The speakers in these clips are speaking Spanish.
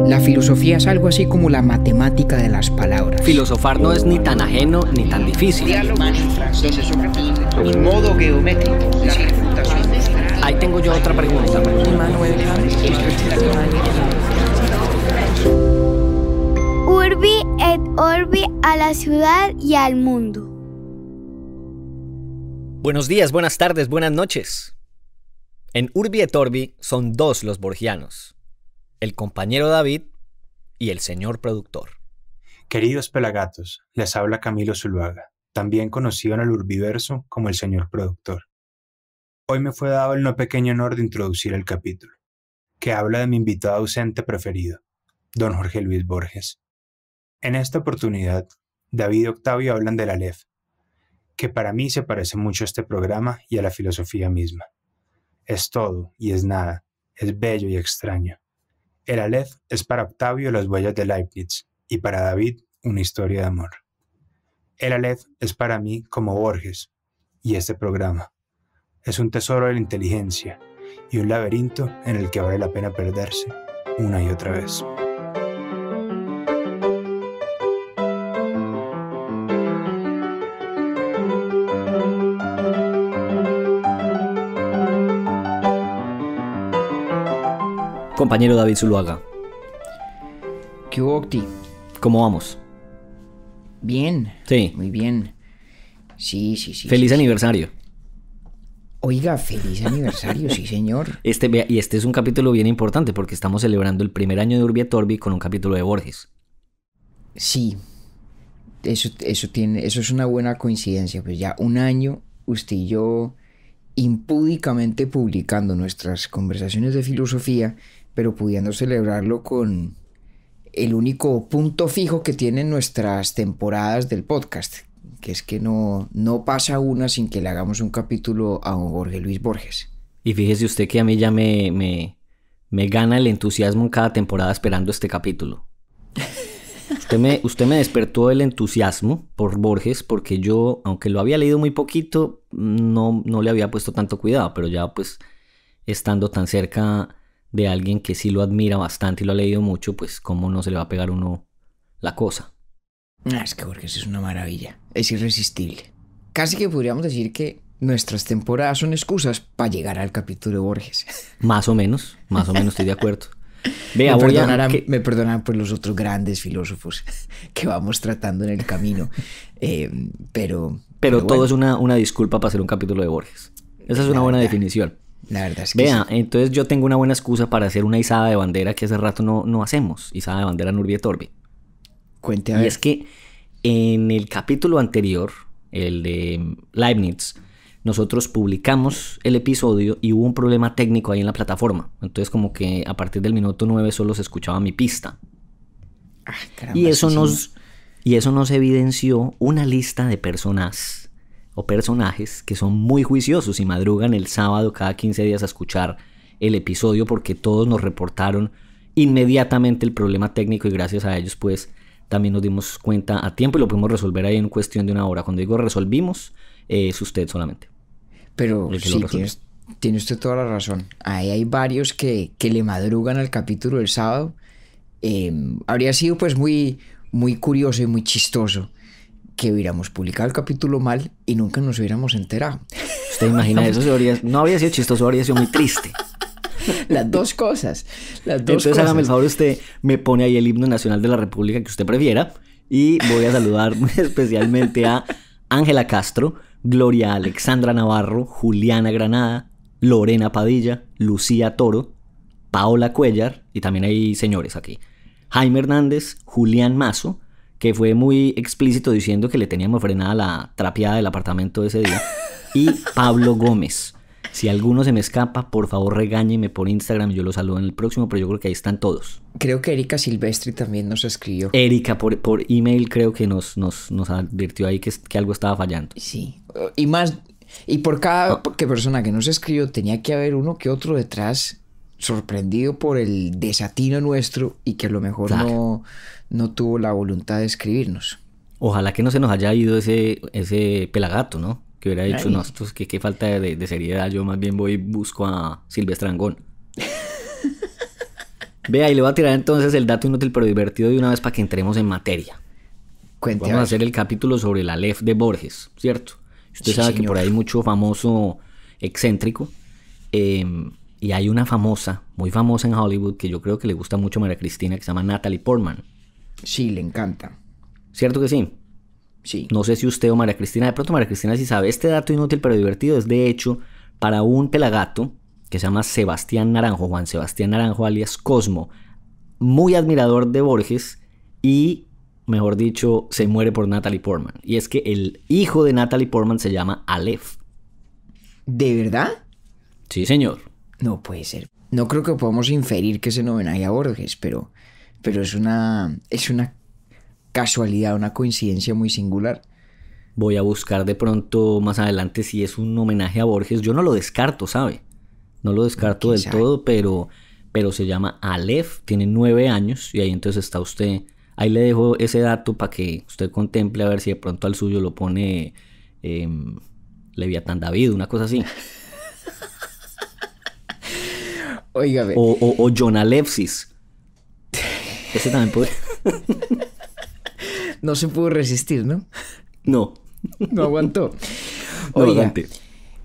La filosofía es algo así como la matemática de las palabras. Filosofar no es ni tan ajeno ni tan difícil. En modo geométrico. Ahí tengo yo otra pregunta. Urbi et Orbi a la ciudad y al mundo. Buenos días, buenas tardes, buenas noches. En Urbi et Orbi son dos los borgianos: el compañero David y el señor productor. Queridos pelagatos, les habla Camilo Zuluaga, también conocido en el Urbiverso como el señor productor. Hoy me fue dado el no pequeño honor de introducir el capítulo, que habla de mi invitado ausente preferido, don Jorge Luis Borges. En esta oportunidad, David y Octavio hablan del Aleph, que para mí se parece mucho a este programa y a la filosofía misma. Es todo y es nada, es bello y extraño. El Aleph es para Octavio las huellas de Leibniz y para David una historia de amor. El Aleph es para mí como Borges y este programa. Es un tesoro de la inteligencia y un laberinto en el que vale la pena perderse una y otra vez. Compañero David Zuluaga, ¿Qué hubo, Octi? ¿cómo vamos? Bien. Sí. Muy bien. Sí. Feliz sí. aniversario. Oiga, feliz aniversario, sí, señor. Este es un capítulo bien importante porque estamos celebrando el primer año de Urbi et Orbi con un capítulo de Borges. Sí. Eso es una buena coincidencia. Pues ya un año, usted y yo impúdicamente publicando nuestras conversaciones de filosofía, pero pudiendo celebrarlo con el único punto fijo que tienen nuestras temporadas del podcast, que es que no pasa una sin que le hagamos un capítulo a Jorge Luis Borges. Y fíjese usted que a mí ya me gana el entusiasmo en cada temporada esperando este capítulo. Usted me despertó el entusiasmo por Borges porque yo, aunque lo había leído muy poquito, no le había puesto tanto cuidado, pero ya pues estando tan cerca de alguien que sí lo admira bastante y lo ha leído mucho, pues cómo no se le va a pegar a uno la cosa. Es que Borges es una maravilla, es irresistible. Casi que podríamos decir que nuestras temporadas son excusas para llegar al capítulo de Borges. Más o menos estoy de acuerdo. Vea, me perdonarán por los otros grandes filósofos que vamos tratando en el camino, pero todo bueno. es una disculpa para hacer un capítulo de Borges. Esa es una buena definición. La verdad es que Vea, sí. entonces yo tengo una buena excusa para hacer una izada de bandera que hace rato no hacemos. Izada de bandera en Urbi et Orbi. Cuente a Y ver. es que en el capítulo anterior, el de Leibniz, nosotros publicamos el episodio y hubo un problema técnico ahí en la plataforma. Entonces como que a partir del minuto 9 solo se escuchaba mi pista. Caramba, Y eso sí. nos evidenció una lista de personas o personajes que son muy juiciosos y madrugan el sábado cada 15 días a escuchar el episodio porque todos nos reportaron inmediatamente el problema técnico y gracias a ellos pues también nos dimos cuenta a tiempo y lo pudimos resolver ahí en cuestión de una hora. Cuando digo resolvimos, es usted solamente. Pero el que lo sí, resuelve. tiene usted toda la razón. Ahí hay varios que le madrugan al capítulo del sábado. Habría sido pues muy curioso y muy chistoso que hubiéramos publicado el capítulo mal y nunca nos hubiéramos enterado. Usted imagina eso, no habría sido chistoso, habría sido muy triste. Las dos cosas. Entonces hágame el favor, usted me pone ahí el himno nacional de la República que usted prefiera y voy a saludar muy especialmente a Ángela Castro, Gloria Alexandra Navarro, Juliana Granada, Lorena Padilla, Lucía Toro, Paola Cuellar y también hay señores aquí. Jaime Hernández, Julián Mazo, que fue muy explícito diciendo que le teníamos frenada la trapeada del apartamento ese día, y Pablo Gómez. Si alguno se me escapa, por favor regáñeme por Instagram, yo lo saludo en el próximo, pero yo creo que ahí están todos. Creo que Erika Silvestri también nos escribió. Erika por email creo que nos advirtió ahí que algo estaba fallando. Sí, y por cada persona que nos escribió tenía que haber uno que otro detrás sorprendido por el desatino nuestro y que a lo mejor claro, no tuvo la voluntad de escribirnos. Ojalá que no se nos haya ido ese pelagato, ¿no? Que hubiera dicho, Ay. no, esto es que qué falta de seriedad, yo más bien voy y busco a Silvestre Angón. Vea, y le voy a tirar entonces el dato inútil pero divertido de una vez para que entremos en materia. Cuente. Vamos a hacer el capítulo sobre el Aleph de Borges, ¿cierto? Usted Sí, sabe que señor. por ahí hay mucho famoso excéntrico. Y hay una famosa, muy famosa en Hollywood, que yo creo que le gusta mucho a María Cristina, que se llama Natalie Portman. Sí, le encanta. ¿Cierto que sí? Sí. No sé si usted o María Cristina, de pronto María Cristina sí sabe. Este dato inútil pero divertido es de hecho para un pelagato que se llama Sebastián Naranjo, Juan Sebastián Naranjo alias Cosmo, muy admirador de Borges y, mejor dicho, se muere por Natalie Portman. Y es que el hijo de Natalie Portman se llama Aleph. ¿De verdad? Sí, señor. No puede ser. No creo que podamos inferir que es en homenaje a Borges, pero es una casualidad, una coincidencia muy singular. Voy a buscar de pronto más adelante si es un homenaje a Borges. Yo no lo descarto, ¿sabe? No lo descarto ¿Quién del sabe? todo, pero se llama Aleph, tiene 9 años y ahí entonces está usted. Ahí le dejo ese dato para que usted contemple a ver si de pronto al suyo lo pone Leviatán David, una cosa así. Óigame, O John Alepsis. Ese también puede. no se pudo resistir, ¿no? No. No aguantó. No, Oiga, adelante.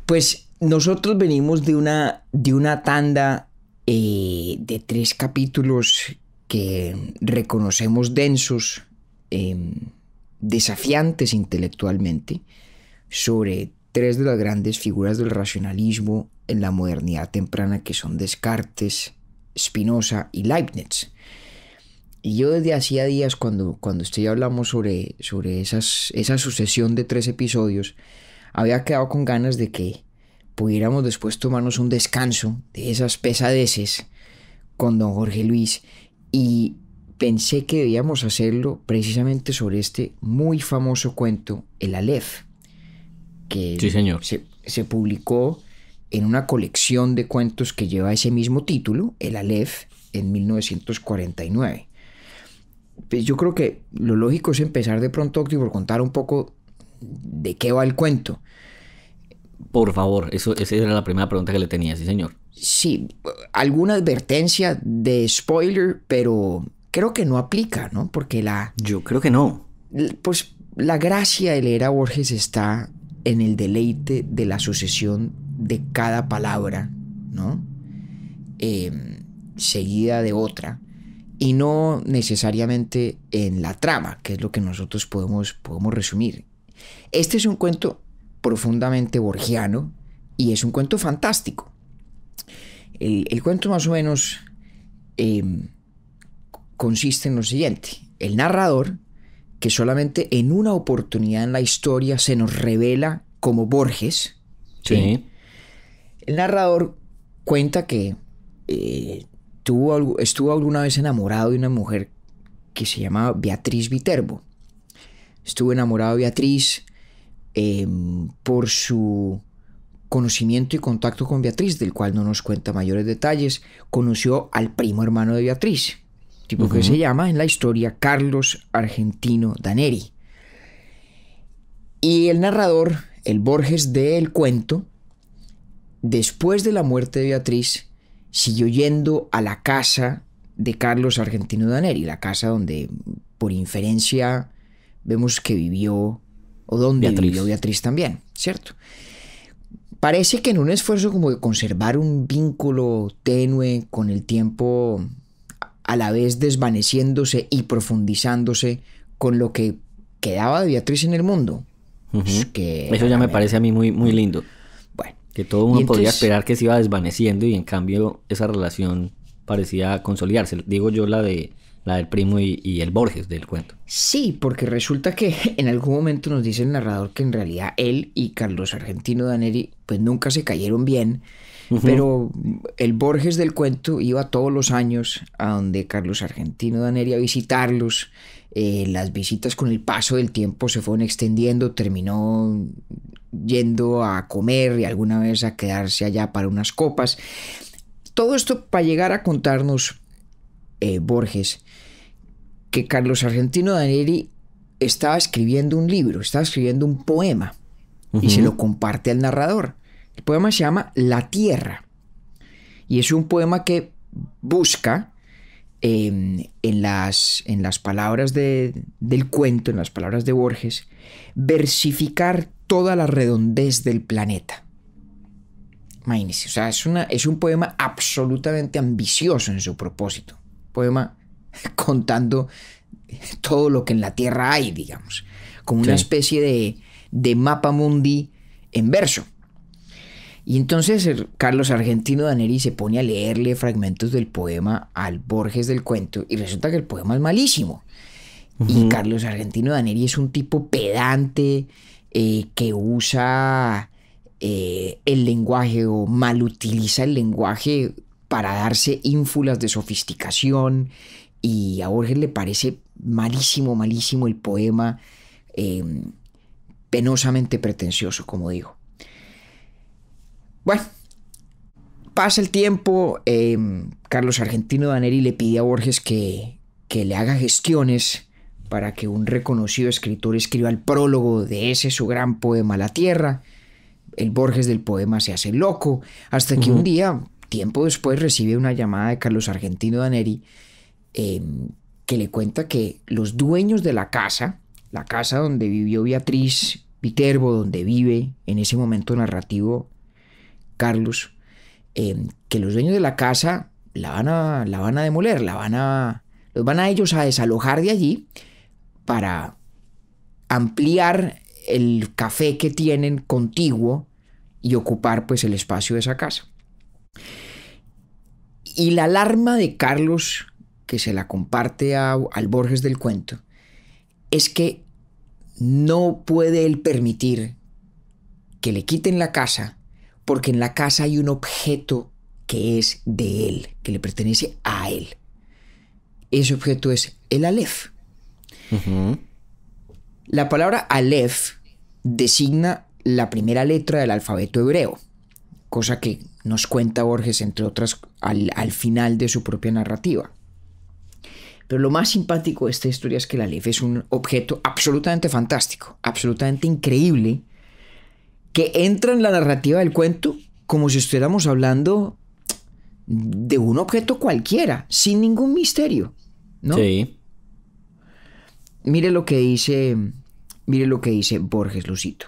pues nosotros venimos de una tanda de 3 capítulos que reconocemos densos, desafiantes intelectualmente, sobre 3 de las grandes figuras del racionalismo en la modernidad temprana, que son Descartes, Spinoza y Leibniz. Y yo desde hacía días, cuando usted y yo hablamos sobre esa sucesión de 3 episodios, había quedado con ganas de que pudiéramos después tomarnos un descanso de esas pesadeces con don Jorge Luis, y pensé que debíamos hacerlo precisamente sobre este muy famoso cuento, El Aleph, que Sí, señor. se publicó en una colección de cuentos que lleva ese mismo título, El Aleph, en 1949. Pues yo creo que lo lógico es empezar de pronto, Octi, por contar un poco de qué va el cuento. Por favor, esa era la primera pregunta que le tenía, sí, señor. Sí, alguna advertencia de spoiler, pero creo que no aplica, ¿no? Porque Yo creo que no. pues la gracia de leer a Borges está en el deleite de la sucesión de cada palabra, ¿no? Seguida de otra, y no necesariamente en la trama, que es lo que nosotros podemos resumir. Este es un cuento profundamente borgiano y es un cuento fantástico. El cuento más o menos consiste en lo siguiente. El narrador, que solamente en una oportunidad en la historia se nos revela como Borges, Sí. el narrador cuenta que estuvo alguna vez enamorado de una mujer que se llamaba Beatriz Viterbo. Estuvo enamorado de Beatriz por su conocimiento y contacto con Beatriz, del cual no nos cuenta mayores detalles. Conoció al primo hermano de Beatriz, tipo que se llama en la historia Carlos Argentino Daneri. Y el narrador, el Borges del cuento, después de la muerte de Beatriz, siguió yendo a la casa de Carlos Argentino Daneri, la casa donde, por inferencia, vemos que vivió, o donde vivió Beatriz también, ¿cierto? Parece que en un esfuerzo como de conservar un vínculo tenue con el tiempo, a la vez desvaneciéndose y profundizándose con lo que quedaba de Beatriz en el mundo. Eso ya me parece a mí muy, muy lindo. Bueno, que todo uno podría entonces esperar que se iba desvaneciendo y en cambio esa relación parecía consolidarse. Digo yo la del primo y el Borges del cuento. Sí, porque resulta que en algún momento nos dice el narrador que en realidad él y Carlos Argentino Daneri pues nunca se cayeron bien, pero el Borges del cuento iba todos los años a donde Carlos Argentino Daneri a visitarlos. Las visitas con el paso del tiempo se fueron extendiendo, terminó yendo a comer y alguna vez a quedarse allá para unas copas. Todo esto para llegar a contarnos Borges que Carlos Argentino Daneri estaba escribiendo un libro, estaba escribiendo un poema y se lo comparte al narrador. El poema se llama La Tierra y es un poema que busca en las palabras del cuento, en las palabras de Borges, versificar toda la redondez del planeta. Imagínense, o sea, es un poema absolutamente ambicioso en su propósito. Poema contando todo lo que en la Tierra hay, digamos, como una especie de mapa mundi en verso. Y entonces Carlos Argentino Daneri se pone a leerle fragmentos del poema al Borges del cuento y resulta que el poema es malísimo. Y Carlos Argentino Daneri es un tipo pedante que usa el lenguaje o malutiliza el lenguaje para darse ínfulas de sofisticación, y a Borges le parece malísimo, malísimo el poema, penosamente pretencioso, como digo. Bueno, pasa el tiempo, Carlos Argentino Daneri le pide a Borges que le haga gestiones para que un reconocido escritor escriba el prólogo de ese su gran poema La Tierra. El Borges del poema se hace loco, hasta que un día, tiempo después, recibe una llamada de Carlos Argentino Daneri que le cuenta que los dueños de la casa donde vivió Beatriz Viterbo, donde vive en ese momento narrativo Carlos, que los dueños de la casa la van a demoler, los van a ellos a desalojar de allí para ampliar el café que tienen contiguo y ocupar pues el espacio de esa casa. Y la alarma de Carlos, que se la comparte al Borges del cuento, es que no puede él permitir que le quiten la casa, porque en la casa hay un objeto que es de él, que le pertenece a él. Ese objeto es el Aleph. La palabra Aleph designa la primera letra del alfabeto hebreo, cosa que nos cuenta Borges, entre otras, al final de su propia narrativa. Pero lo más simpático de esta historia es que el Aleph es un objeto absolutamente fantástico, absolutamente increíble, que entra en la narrativa del cuento como si estuviéramos hablando de un objeto cualquiera, sin ningún misterio, ¿no? Sí. Mire lo que dice Borges, lo cito.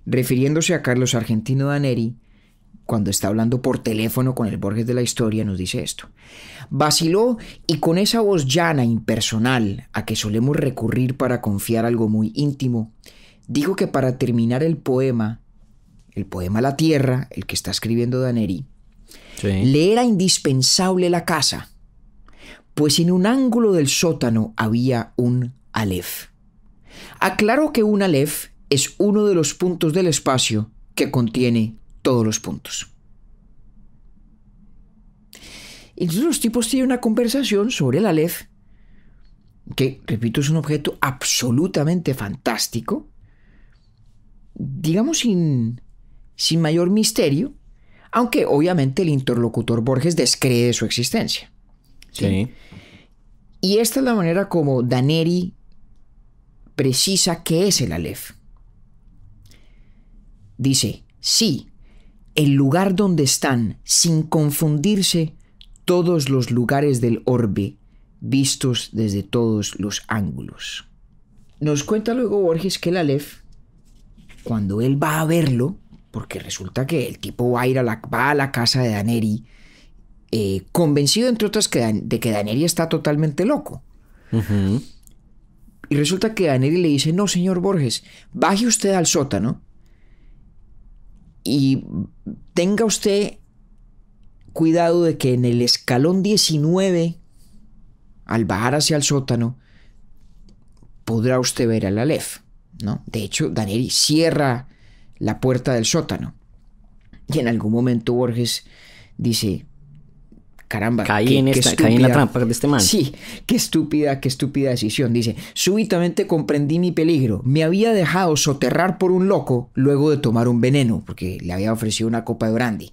Refiriéndose a Carlos Argentino Daneri, cuando está hablando por teléfono con el Borges de la historia, nos dice esto. Vaciló y con esa voz llana, impersonal, a que solemos recurrir para confiar algo muy íntimo, dijo que para terminar el poema La Tierra, el que está escribiendo Daneri, le era indispensable la casa, pues en un ángulo del sótano había un Aleph. Aclaró que un Aleph es uno de los puntos del espacio que contiene todos los puntos. Entonces los tipos tienen una conversación sobre el Aleph, que, repito, es un objeto absolutamente fantástico, digamos sin mayor misterio, aunque obviamente el interlocutor Borges descree de su existencia. ¿Sí? Y esta es la manera como Daneri precisa qué es el Aleph. Dice, sí, el lugar donde están, sin confundirse, todos los lugares del orbe, vistos desde todos los ángulos. Nos cuenta luego Borges que el Aleph, cuando él va a verlo, porque resulta que el tipo va a la casa de Daneri, convencido, entre otras, de que Daneri está totalmente loco. Y resulta que Daneri le dice, no, señor Borges, baje usted al sótano y tenga usted cuidado de que en el escalón 19, al bajar hacia el sótano, podrá usted ver al Aleph, ¿no? De hecho, Daneri cierra la puerta del sótano y en algún momento Borges dice, caramba, caí en la trampa de este man. Sí, qué estúpida decisión. Dice, súbitamente comprendí mi peligro. Me había dejado soterrar por un loco luego de tomar un veneno, porque le había ofrecido una copa de brandy.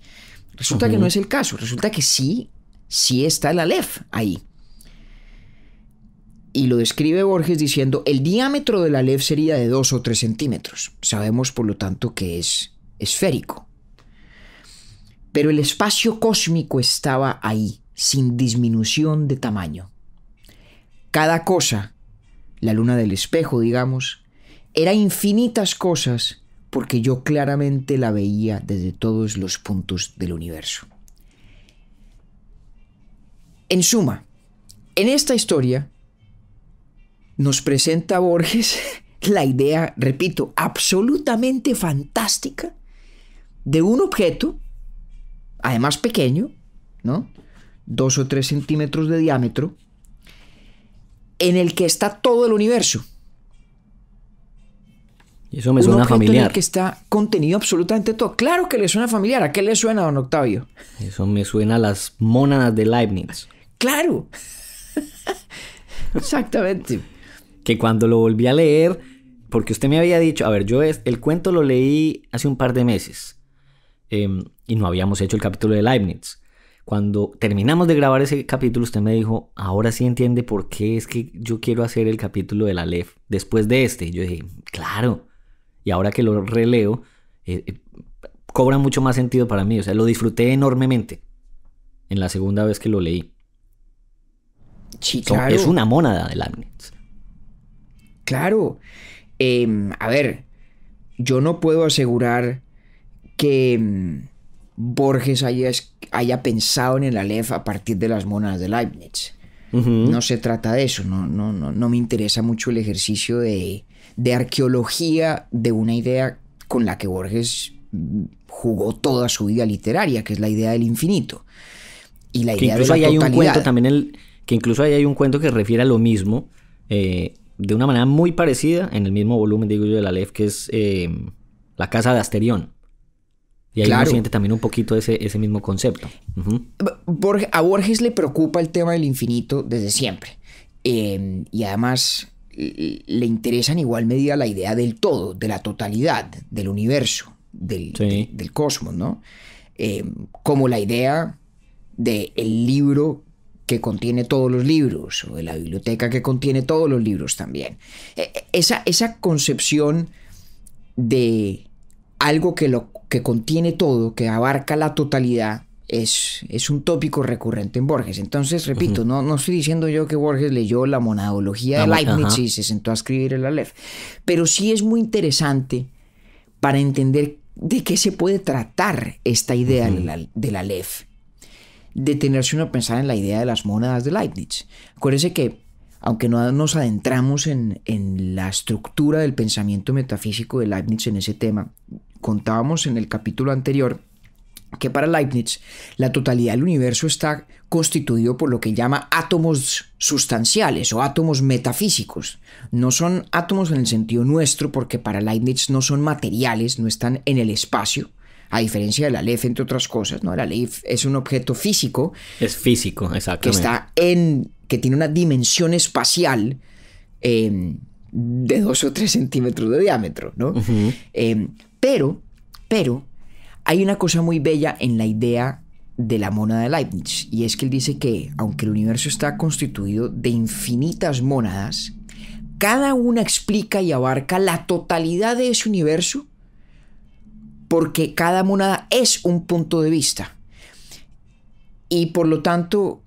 Resulta que no es el caso. Resulta que sí está el Aleph ahí. Y lo describe Borges diciendo, el diámetro del Aleph sería de 2 o 3 centímetros. Sabemos, por lo tanto, que es esférico. Pero el espacio cósmico estaba ahí, sin disminución de tamaño. Cada cosa, la luna del espejo, digamos, era infinitas cosas porque yo claramente la veía desde todos los puntos del universo. En suma, en esta historia nos presenta Borges la idea, repito, absolutamente fantástica de un objeto, además pequeño, ¿no? 2 o 3 centímetros de diámetro, en el que está todo el universo. Y eso me suena familiar. En el que está contenido absolutamente todo. Claro que le suena familiar. ¿A qué le suena, don Octavio? Eso me suena a las mónadas de Leibniz. ¡Claro! Exactamente. Que cuando lo volví a leer, porque usted me había dicho, a ver, yo el cuento lo leí hace un par de meses y no habíamos hecho el capítulo de Leibniz. Cuando terminamos de grabar ese capítulo, usted me dijo, ahora sí entiende por qué es que yo quiero hacer el capítulo del Aleph después de este. Y yo dije, claro. Y ahora que lo releo, cobra mucho más sentido para mí. O sea, lo disfruté enormemente en la segunda vez que lo leí. Sí, claro. Es una mónada de Leibniz. Claro. A ver, yo no puedo asegurar que Borges haya pensado en el Aleph a partir de las mónadas de Leibniz. No se trata de eso. No me interesa mucho el ejercicio de arqueología de una idea con la que Borges jugó toda su vida literaria, que es la idea del infinito. Y la idea de la totalidad. Hay un cuento también que incluso ahí hay un cuento que refiere a lo mismo, de una manera muy parecida, en el mismo volumen, digo yo, del Aleph, que es La casa de Asterión. Y ahí uno siente también un poquito ese mismo concepto. A Borges le preocupa el tema del infinito desde siempre. Y además le interesa en igual medida la idea del todo, de la totalidad, del universo, del cosmos, ¿no? Como la idea del libro que contiene todos los libros, o de la biblioteca que contiene todos los libros también. Esa concepción de algo que contiene todo, que abarca la totalidad, es un tópico recurrente en Borges. Entonces, repito, no estoy diciendo yo que Borges leyó la monadología de Leibniz y se sentó a escribir el Aleph, pero sí es muy interesante para entender de qué se puede tratar esta idea del Aleph. Detenerse uno a pensar en la idea de las mónadas de Leibniz. Acuérdense que, aunque no nos adentramos en la estructura del pensamiento metafísico de Leibniz en ese tema, contábamos en el capítulo anterior que para Leibniz la totalidad del universo está constituido por lo que llama átomos sustanciales o átomos metafísicos. No son átomos en el sentido nuestro, porque para Leibniz no son materiales, no están en el espacio, a diferencia del Aleph, entre otras cosas, ¿no? El Aleph es un objeto físico. Es físico, exactamente. Que tiene una dimensión espacial de 2 o 3 centímetros de diámetro, ¿no? Pero hay una cosa muy bella en la idea de la mónada de Leibniz, y es que él dice que, aunque el universo está constituido de infinitas mónadas, cada una explica y abarca la totalidad de ese universo, porque cada mónada es un punto de vista y por lo tanto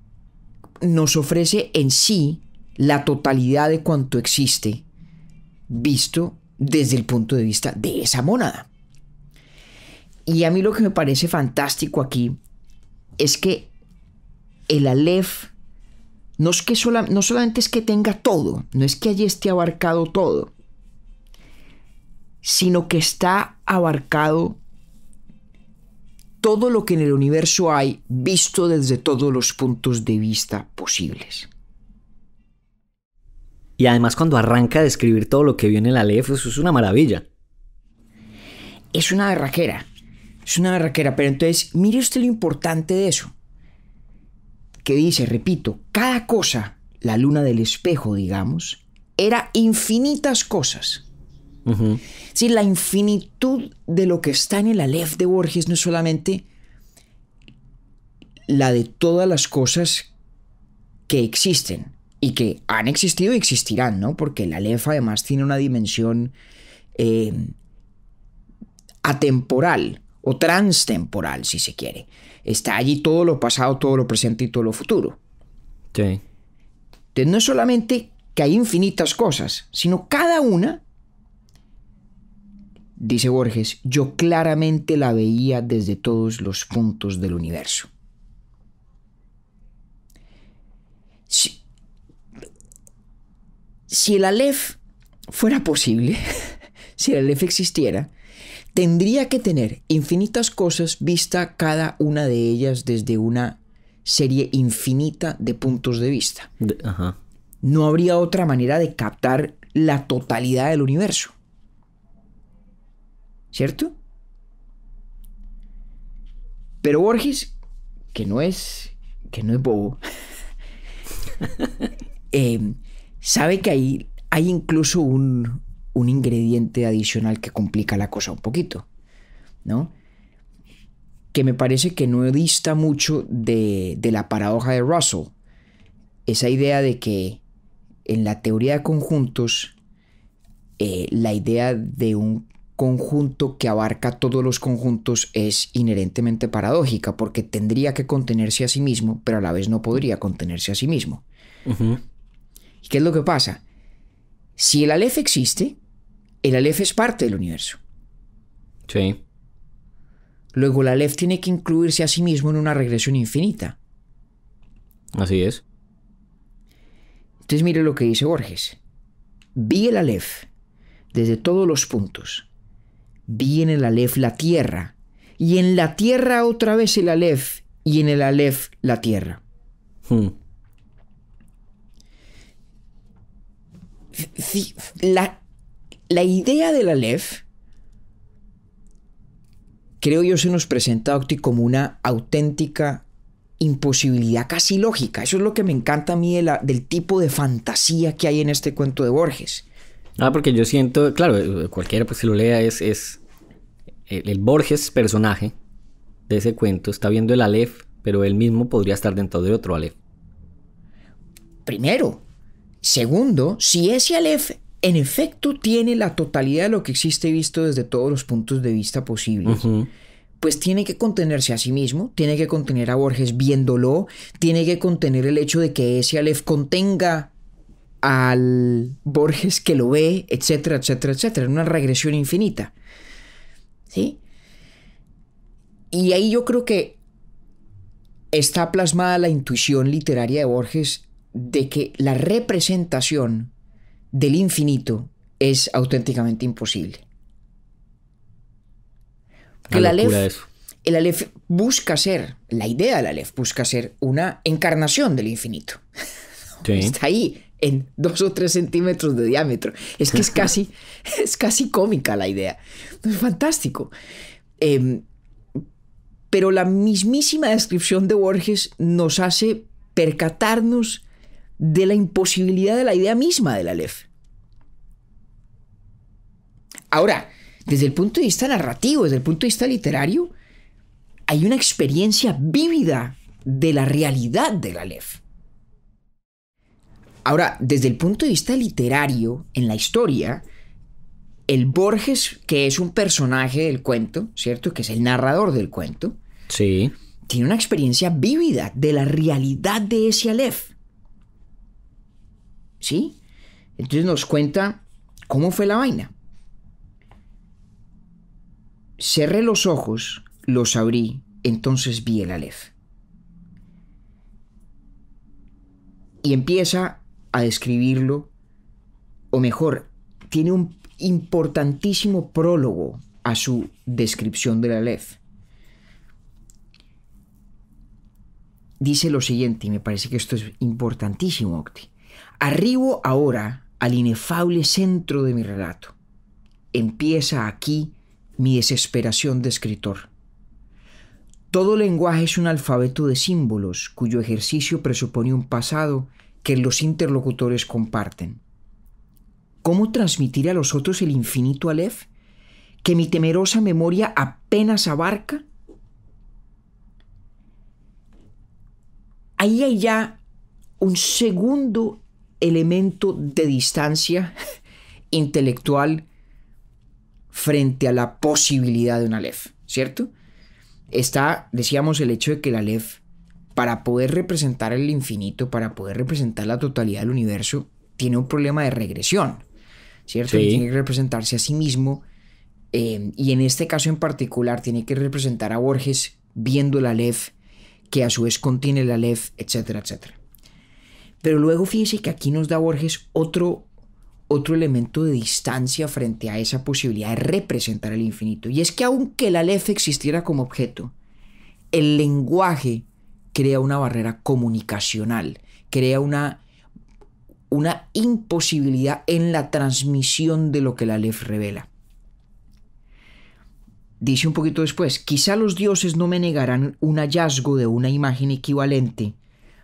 nos ofrece en sí la totalidad de cuanto existe visto desde el punto de vista de esa mónada. Y a mí lo que me parece fantástico aquí es que el Aleph no solamente es que tenga todo, no es que allí esté abarcado todo, sino que está abarcado todo lo que en el universo hay, visto desde todos los puntos de vista posibles. Y además, cuando arranca a describir todo lo que vio en el Aleph, eso es una maravilla. Es una berraquera, pero entonces mire usted lo importante de eso, que dice, repito, cada cosa, la luna del espejo, digamos, era infinitas cosas. Sí, la infinitud de lo que está en el Aleph de Borges no es solamente la de todas las cosas que existen y que han existido y existirán, ¿no? Porque el Aleph además tiene una dimensión atemporal o transtemporal, si se quiere. Está allí todo lo pasado, todo lo presente y todo lo futuro. Sí. Entonces no es solamente que hay infinitas cosas, sino cada una, dice Borges, yo claramente la veía desde todos los puntos del universo. Si el Aleph fuera posible, si el Aleph existiera, tendría que tener infinitas cosas vista cada una de ellas desde una serie infinita de puntos de vista. Ajá. No habría otra manera de captar la totalidad del universo. ¿Cierto? Pero Borges, que no es bobo, sabe que hay incluso un ingrediente adicional que complica la cosa un poquito, ¿no? Que me parece que no dista mucho de la paradoja de Russell. Esa idea de que en la teoría de conjuntos, la idea de un conjunto que abarca todos los conjuntos es inherentemente paradójica, porque tendría que contenerse a sí mismo, pero a la vez no podría contenerse a sí mismo. Uh-huh. ¿Y qué es lo que pasa? Si el Aleph existe, el Aleph es parte del universo. Sí. Luego el Aleph tiene que incluirse a sí mismo en una regresión infinita. Así es. Entonces mire lo que dice Borges. Vi el Aleph desde todos los puntos. Vi en el Aleph la tierra, y en la tierra otra vez el Aleph, y en el Aleph la tierra. La idea del Aleph, creo yo, se nos presenta, Octi, como una auténtica imposibilidad casi lógica. Eso es lo que me encanta a mí del tipo de fantasía que hay en este cuento de Borges. Porque yo siento, claro, cualquiera pues que lo lea es el Borges personaje de ese cuento está viendo el Aleph, pero él mismo podría estar dentro de otro Aleph. Primero. Segundo, si ese Aleph en efecto tiene la totalidad de lo que existe visto desde todos los puntos de vista posibles, uh-huh, pues tiene que contenerse a sí mismo, tiene que contener a Borges viéndolo, tiene que contener el hecho de que ese Aleph contenga al Borges que lo ve, etcétera, etcétera, etcétera, en una regresión infinita. ¿Sí? Y ahí yo creo que está plasmada la intuición literaria de Borges de que la representación del infinito es auténticamente imposible. Porque el Aleph busca ser, la idea del Aleph busca ser una encarnación del infinito. Sí. Está ahí en 2 o 3 centímetros de diámetro. Es que es casi cómica la idea. Es fantástico. Pero la mismísima descripción de Borges nos hace percatarnos de la imposibilidad de la idea misma del Aleph. Ahora, desde el punto de vista narrativo, desde el punto de vista literario, hay una experiencia vívida de la realidad del Aleph. Ahora, desde el punto de vista literario, en la historia, el Borges, que es un personaje del cuento, ¿cierto? Que es el narrador del cuento, sí, tiene una experiencia vívida de la realidad de ese Aleph. ¿Sí? Entonces nos cuenta cómo fue la vaina. Cerré los ojos, los abrí, entonces vi el Aleph. Y empieza a describirlo, o mejor, tiene un importantísimo prólogo a su descripción del Aleph. Dice lo siguiente, y me parece que esto es importantísimo, Octi. Arribo ahora al inefable centro de mi relato. Empieza aquí mi desesperación de escritor. Todo lenguaje es un alfabeto de símbolos cuyo ejercicio presupone un pasado que los interlocutores comparten. ¿Cómo transmitir a los otros el infinito Aleph que mi temerosa memoria apenas abarca? Ahí hay ya un segundo elemento de distancia intelectual frente a la posibilidad de un Aleph. ¿cierto? Está, decíamos, el hecho de que el Aleph, para poder representar el infinito, para poder representar la totalidad del universo, tiene un problema de regresión, ¿cierto? Sí. Tiene que representarse a sí mismo, y en este caso en particular tiene que representar a Borges viendo el Aleph, que a su vez contiene el Aleph, etcétera, etcétera. Pero luego fíjese que aquí nos da Borges otro elemento de distancia frente a esa posibilidad de representar el infinito. Y es que aunque el Aleph existiera como objeto, el lenguaje crea una barrera comunicacional, crea una imposibilidad en la transmisión de lo que el Aleph revela. Dice un poquito después, quizá los dioses no me negarán un hallazgo de una imagen equivalente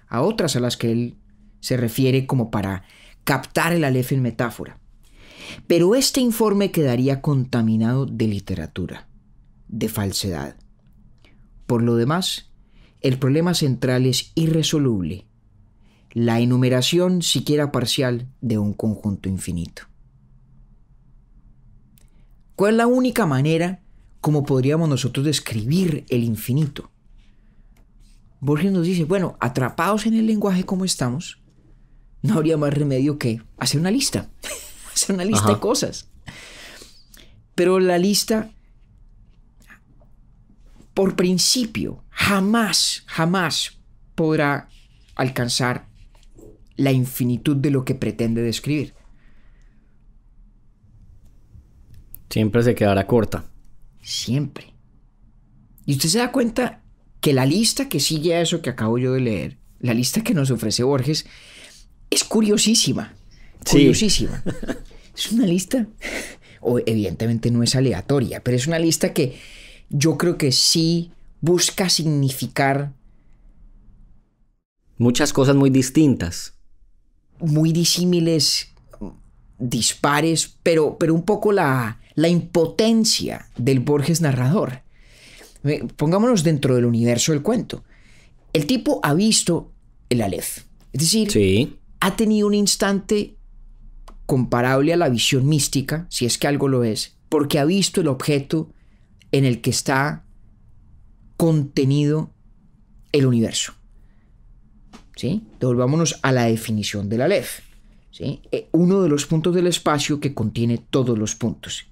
a otras a las que él se refiere como para captar el Aleph en metáfora. Pero este informe quedaría contaminado de literatura, de falsedad. Por lo demás, el problema central es irresoluble, la enumeración siquiera parcial de un conjunto infinito. ¿Cuál es la única manera como podríamos nosotros describir el infinito? Borges nos dice, bueno, atrapados en el lenguaje como estamos, no habría más remedio que hacer una lista, hacer una lista de cosas. Pero la lista, por principio, jamás podrá alcanzar la infinitud de lo que pretende describir. Siempre se quedará corta. Siempre. Y usted se da cuenta que la lista que sigue a eso que acabo yo de leer, la lista que nos ofrece Borges, es curiosísima. Curiosísima. Sí. Es una lista, evidentemente no es aleatoria, pero es una lista que yo creo que sí busca significar muchas cosas muy distintas. Muy disímiles, dispares, pero un poco la impotencia del Borges narrador. Pongámonos dentro del universo del cuento. El tipo ha visto el Aleph. Es decir, sí, ha tenido un instante comparable a la visión mística, si es que algo lo es, porque ha visto el objeto en el que está contenido el universo. ¿Sí? Devolvámonos a la definición del Aleph. ¿Sí? Uno de los puntos del espacio que contiene todos los puntos.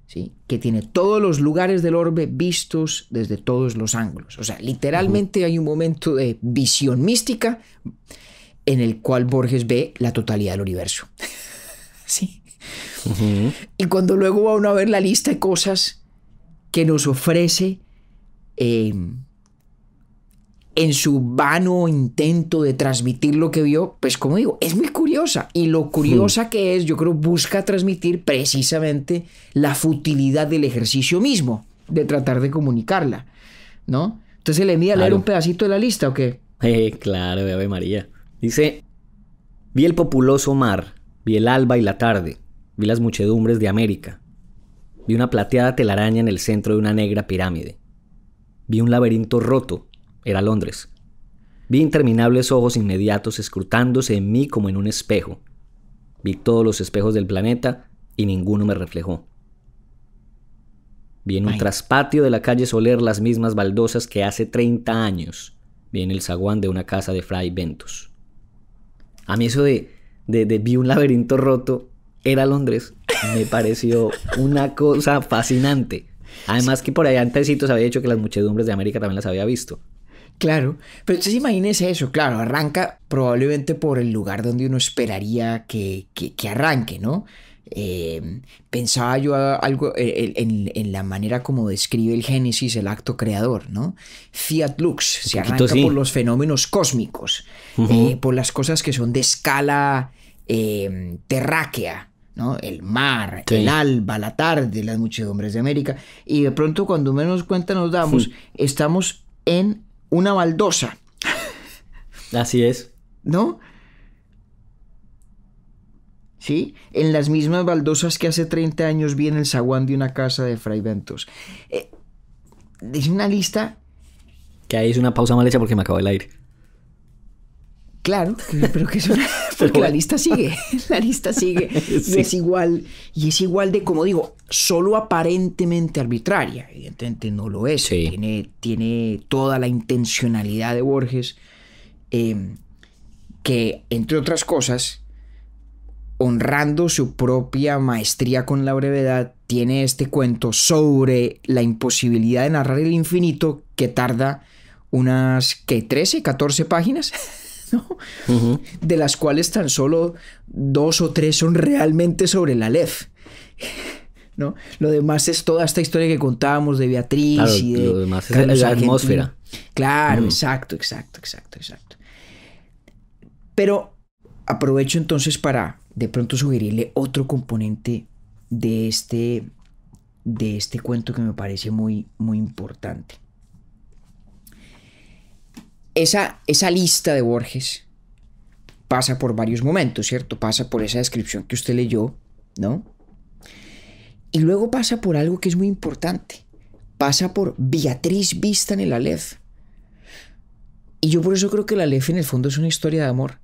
¿Sí? Que tiene todos los lugares del orbe vistos desde todos los ángulos. O sea, literalmente hay un momento de visión mística en el cual Borges ve la totalidad del universo. ¿Sí? Y cuando luego va uno a ver la lista de cosas que nos ofrece en su vano intento de transmitir lo que vio, pues como digo, es muy curiosa. Y lo curiosa que es, yo creo, busca transmitir precisamente la futilidad del ejercicio mismo, de tratar de comunicarla, ¿no? Entonces le envía a leer un pedacito de la lista, ¿o qué? Claro, Ave María. Dice, vi el populoso mar, vi el alba y la tarde, vi las muchedumbres de América, vi una plateada telaraña en el centro de una negra pirámide, vi un laberinto roto, era Londres. Vi interminables ojos inmediatos escrutándose en mí como en un espejo. Vi todos los espejos del planeta y ninguno me reflejó. Vi en un traspatio de la calle Soler las mismas baldosas que hace 30 años vi en el zaguán de una casa de Fray Bentos. A mí eso de vi un laberinto roto, era Londres, me pareció una cosa fascinante. Además que por allá antesitos había dicho que las muchedumbres de América también las había visto. Claro, pero entonces imagínese eso, claro, arranca probablemente por el lugar donde uno esperaría que arranque, ¿no? Pensaba yo algo en la manera como describe el Génesis el acto creador, ¿no? Fiat Lux, se arranca por los fenómenos cósmicos, por las cosas que son de escala terráquea, ¿no? El mar, el alba, la tarde, las muchedumbres de América, y de pronto cuando menos cuenta nos damos, estamos en una baldosa. Así es. ¿No? ¿Sí? En las mismas baldosas que hace 30 años vi en el zaguán de una casa de Fray Bentos. Es una lista... Que ahí es una pausa mal hecha porque me acabó el aire. Claro, pero que Porque la lista sigue, la lista sigue. Sí. Y es igual de, como digo, solo aparentemente arbitraria. Evidentemente no lo es. Sí. Tiene toda la intencionalidad de Borges, que, entre otras cosas, honrando su propia maestría con la brevedad, tiene este cuento sobre la imposibilidad de narrar el infinito que tarda unas, ¿qué? 13, 14 páginas, ¿no? Ujú. De las cuales tan solo 2 o 3 son realmente sobre la Aleph, ¿no? Lo demás es toda esta historia que contábamos de Beatriz Claro, y de lo demás es Carlos la Argentino. atmósfera. Claro, exacto. Pero aprovecho entonces para de pronto sugerirle otro componente de este cuento que me parece muy, muy importante. Esa lista de Borges pasa por varios momentos, ¿cierto? Pasa por esa descripción que usted leyó, ¿no? Y luego pasa por algo que es muy importante. Pasa por Beatriz vista en el Aleph. Y yo por eso creo que el Aleph en el fondo es una historia de amor.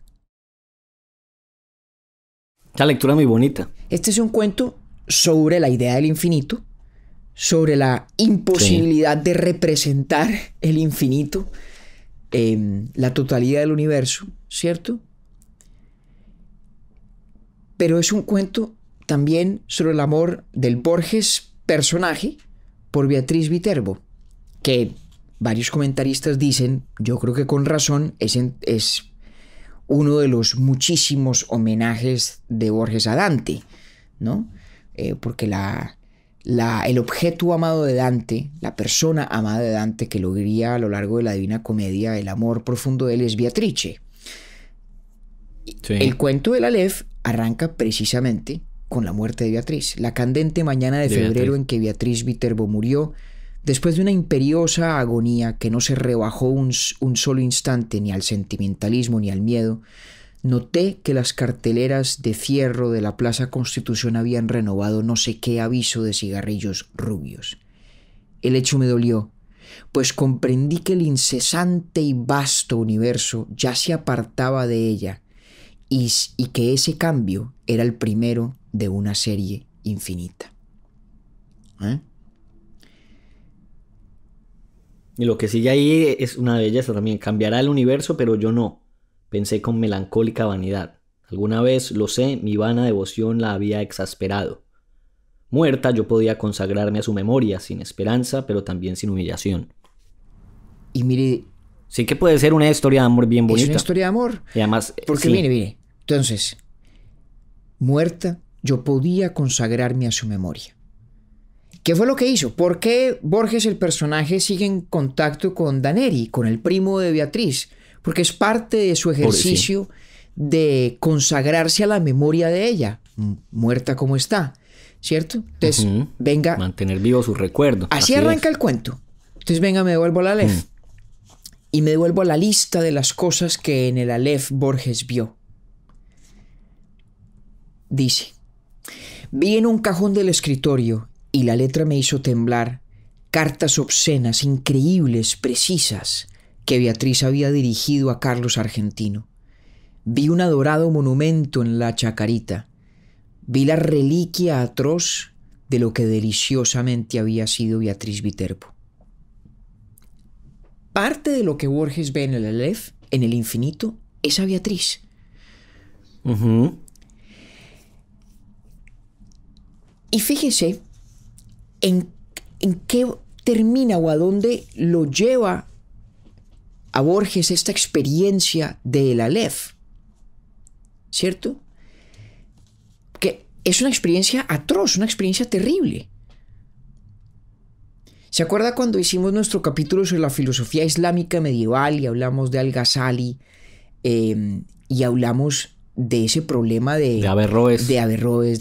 Esa lectura es muy bonita. Este es un cuento sobre la idea del infinito, sobre la imposibilidad de representar el infinito, la totalidad del universo, ¿cierto? Pero es un cuento también sobre el amor del Borges personaje por Beatriz Viterbo, que varios comentaristas dicen, yo creo que con razón, es uno de los muchísimos homenajes de Borges a Dante, ¿no? Porque el objeto amado de Dante, la persona amada de Dante que lo guía a lo largo de la Divina Comedia, el amor profundo de él es Beatrice. Sí. El cuento del Aleph arranca precisamente con la muerte de Beatriz, la candente mañana de febrero Beatriz. en que Beatriz Viterbo murió, después de una imperiosa agonía que no se rebajó un solo instante ni al sentimentalismo ni al miedo, noté que las carteleras de fierro de la Plaza Constitución habían renovado no sé qué aviso de cigarrillos rubios. El hecho me dolió, pues comprendí que el incesante y vasto universo ya se apartaba de ella y que ese cambio era el primero de una serie infinita. ¿Eh? Y lo que sigue ahí es una belleza también. Cambiará el universo, pero yo no. Pensé con melancólica vanidad. Alguna vez, lo sé, mi vana devoción la había exasperado. Muerta, yo podía consagrarme a su memoria, sin esperanza, pero también sin humillación. Y mire, Sí que puede ser una historia de amor bien bonita. es una historia de amor. Y además, Porque sí, mire, entonces, muerta, yo podía consagrarme a su memoria. ¿Qué fue lo que hizo? ¿Por qué Borges, el personaje, sigue en contacto con Daneri, con el primo de Beatriz? Porque es parte de su ejercicio de consagrarse a la memoria de ella, muerta como está, ¿cierto? Entonces, venga, mantener vivo su recuerdo. así arranca el cuento. Entonces, venga, me devuelvo al Aleph. Y me devuelvo a la lista de las cosas que en el Aleph Borges vio. Dice, vi en un cajón del escritorio, y la letra me hizo temblar, cartas obscenas, increíbles, precisas, que Beatriz había dirigido a Carlos Argentino. Vi un adorado monumento en la Chacarita. Vi la reliquia atroz de lo que deliciosamente había sido Beatriz Viterbo. Parte de lo que Borges ve en el Aleph, en el infinito, es a Beatriz. Y fíjese en qué termina o a dónde lo lleva a Borges esta experiencia del Aleph, ¿cierto? Que es una experiencia atroz, una experiencia terrible. ¿Se acuerda cuando hicimos nuestro capítulo sobre la filosofía islámica medieval y hablamos de Al-Ghazali y hablamos de ese problema de Averroes,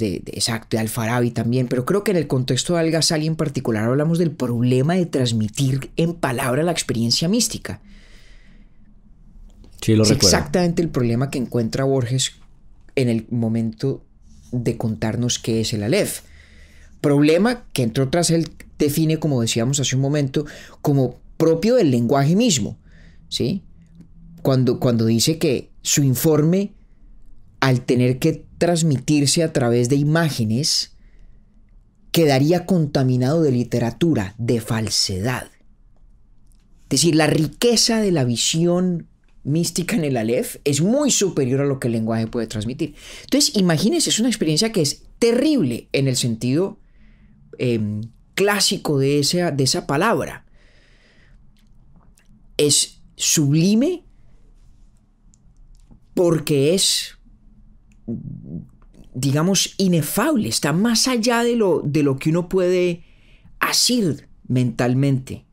exacto, de Al-Farabi también, pero creo que en el contexto de Al-Ghazali en particular hablamos del problema de transmitir en palabra la experiencia mística. Sí, lo es recuerdo. exactamente el problema que encuentra Borges en el momento de contarnos qué es el Aleph. Problema que, entre otras, él define, como decíamos hace un momento, como propio del lenguaje mismo, ¿sí? Cuando dice que su informe al tener que transmitirse a través de imágenes, quedaría contaminado de literatura, de falsedad. Es decir, la riqueza de la visión mística en el Aleph es muy superior a lo que el lenguaje puede transmitir. Entonces, imagínense, es una experiencia que es terrible en el sentido clásico de esa palabra. Es sublime porque es, digamos, inefable, está más allá de lo que uno puede asir mentalmente,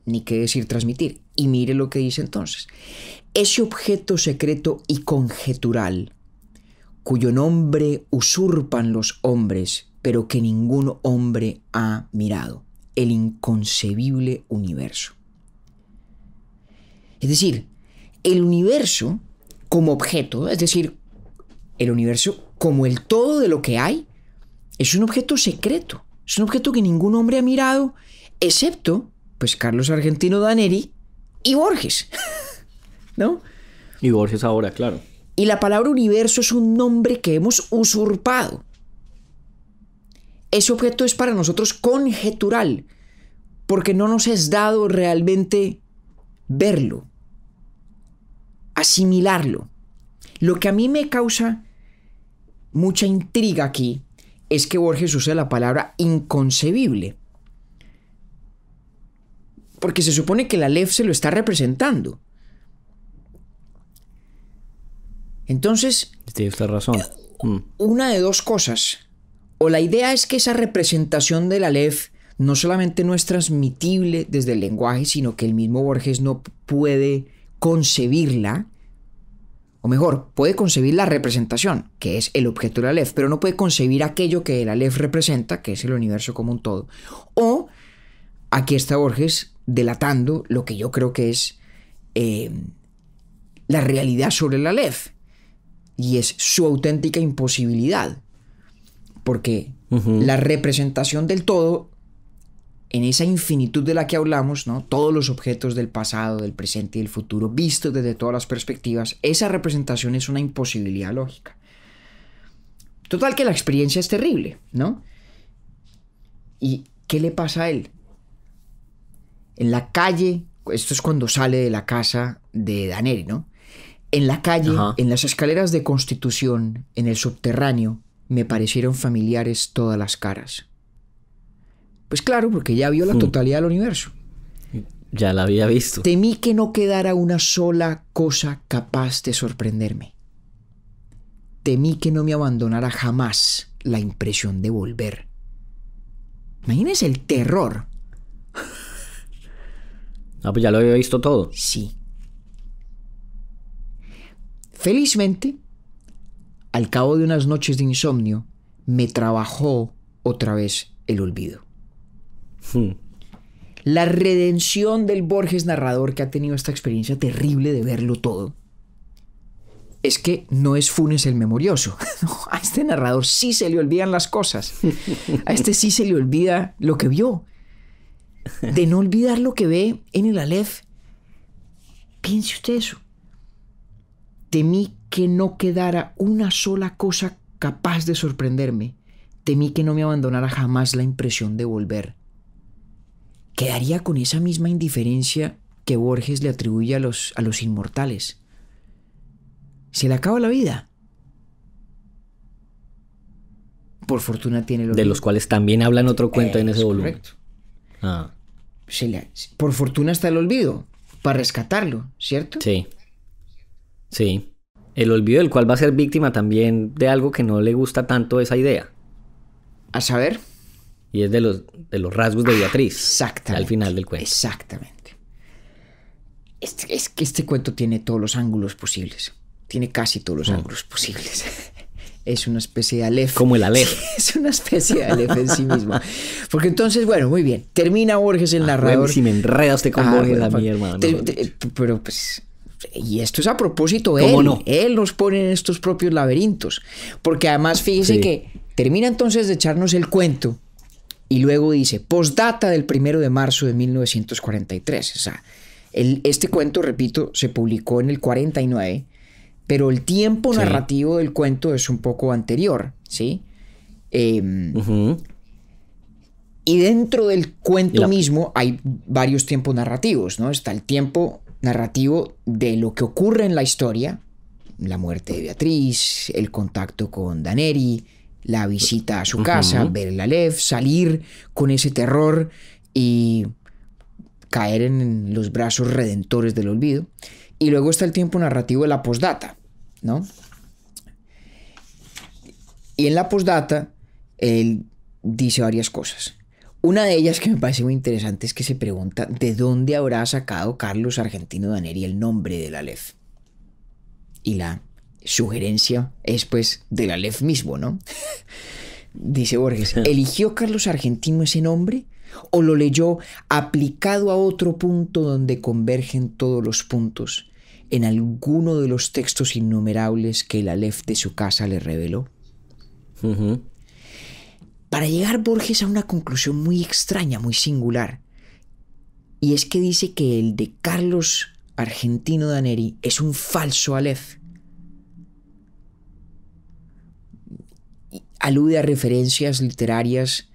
ni qué decir transmitir. Y mire lo que dice entonces: ese objeto secreto y conjetural, cuyo nombre usurpan los hombres, pero que ningún hombre ha mirado, el inconcebible universo. Es decir, el universo como objeto, es decir, el universo como el todo de lo que hay, es un objeto secreto, es un objeto que ningún hombre ha mirado, excepto, pues, Carlos Argentino Daneri y Borges, ¿no? Y Borges ahora, claro. Y la palabra universo es un nombre que hemos usurpado. Ese objeto es para nosotros conjetural, porque no nos es dado realmente verlo, asimilarlo. Lo que a mí me causa mucha intriga aquí es que Borges usa la palabra inconcebible, porque se supone que el Aleph se lo está representando. Entonces, tiene usted razón. Una de dos cosas: o la idea es que esa representación del Aleph no solamente no es transmitible desde el lenguaje, sino que el mismo Borges no puede concebirla, o mejor, puede concebir la representación, que es el objeto del Aleph, pero no puede concebir aquello que el Aleph representa, que es el universo como un todo. O aquí está Borges delatando lo que yo creo que es la realidad sobre el Aleph, y es su auténtica imposibilidad, porque la representación del todo, en esa infinitud de la que hablamos, ¿no? Todos los objetos del pasado, del presente y del futuro, vistos desde todas las perspectivas, esa representación es una imposibilidad lógica. Total, que la experiencia es terrible, ¿no? ¿Y qué le pasa a él? En la calle, esto es cuando sale de la casa de Daneri, ¿no? En la calle, en las escaleras de Constitución, en el subterráneo, me parecieron familiares todas las caras. Pues claro, porque ya vio la totalidad del universo. Ya la había visto. Temí que no quedara una sola cosa capaz de sorprenderme. Temí que no me abandonara jamás la impresión de volver. Imagínense el terror. Ah, pues ya lo había visto todo. Sí. Felizmente, al cabo de unas noches de insomnio, me trabajó otra vez el olvido. La redención del Borges narrador, que ha tenido esta experiencia terrible de verlo todo, es que no es Funes el memorioso. No, a este narrador sí se le olvidan las cosas. A este sí se le olvida lo que vio. De no olvidar lo que ve en el Aleph. Piense usted eso. Temí que no quedara una sola cosa capaz de sorprenderme. Temí que no me abandonara jamás la impresión de volver. Quedaría con esa misma indiferencia que Borges le atribuye a los inmortales. Se le acaba la vida. Por fortuna tiene los... De los cuales también hablan otro cuento en ese volumen. Correcto. Por fortuna está el olvido, para rescatarlo, ¿cierto? Sí. Sí. El olvido del cual va a ser víctima también de algo que no le gusta tanto esa idea. A saber... Y es de los rasgos de Beatriz. Exactamente. Al final del cuento. Exactamente. Es que este cuento tiene todos los ángulos posibles. Tiene casi todos los ángulos posibles. Es una especie de Aleph. Como el Aleph. Sí, es una especie de Aleph en sí mismo. Porque entonces, bueno, muy bien. Termina Borges, el narrador. Bueno, si me enreda usted con Borges, bueno, a mí, hermano. Pero pues... Y esto es a propósito ¿Cómo él. no? Él nos pone en estos propios laberintos. Porque además, fíjese que termina entonces de echarnos el cuento. Y luego dice, postdata del 1 de marzo de 1943. O sea, este cuento, repito, se publicó en el 49. pero el tiempo Sí. narrativo del cuento es un poco anterior, ¿sí? Ujú. Y dentro del cuento Y la- mismo hay varios tiempos narrativos, ¿no? Está el tiempo narrativo de lo que ocurre en la historia, la muerte de Beatriz, el contacto con Daneri, la visita a su casa, ver el Aleph, salir con ese terror y caer en los brazos redentores del olvido. Y luego está el tiempo narrativo de la postdata, ¿no? Y en la postdata él dice varias cosas. Una de ellas que me parece muy interesante es que se pregunta de dónde habrá sacado Carlos Argentino Daneri el nombre del Aleph. Y la sugerencia es pues del Aleph mismo, ¿no? Dice Borges, ¿eligió Carlos Argentino ese nombre o lo leyó aplicado a otro punto donde convergen todos los puntos en alguno de los textos innumerables que el Aleph de su casa le reveló? Ujú. Para llegar Borges a una conclusión muy extraña, muy singular, y es que dice que el de Carlos Argentino Daneri es un falso Aleph. Alude a referencias literarias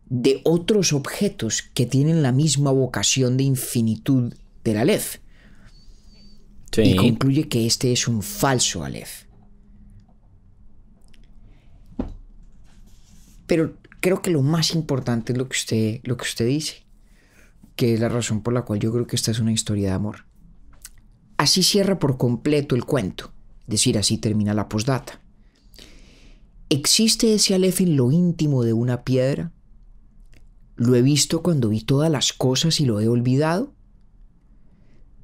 de otros objetos que tienen la misma vocación de infinitud del Aleph. Sí. Y concluye que este es un falso Aleph. Pero creo que lo más importante es lo que usted dice, que es la razón por la cual yo creo que esta es una historia de amor. Así cierra por completo el cuento, es decir, así termina la postdata. ¿Existe ese Aleph en lo íntimo de una piedra? ¿Lo he visto cuando vi todas las cosas y lo he olvidado?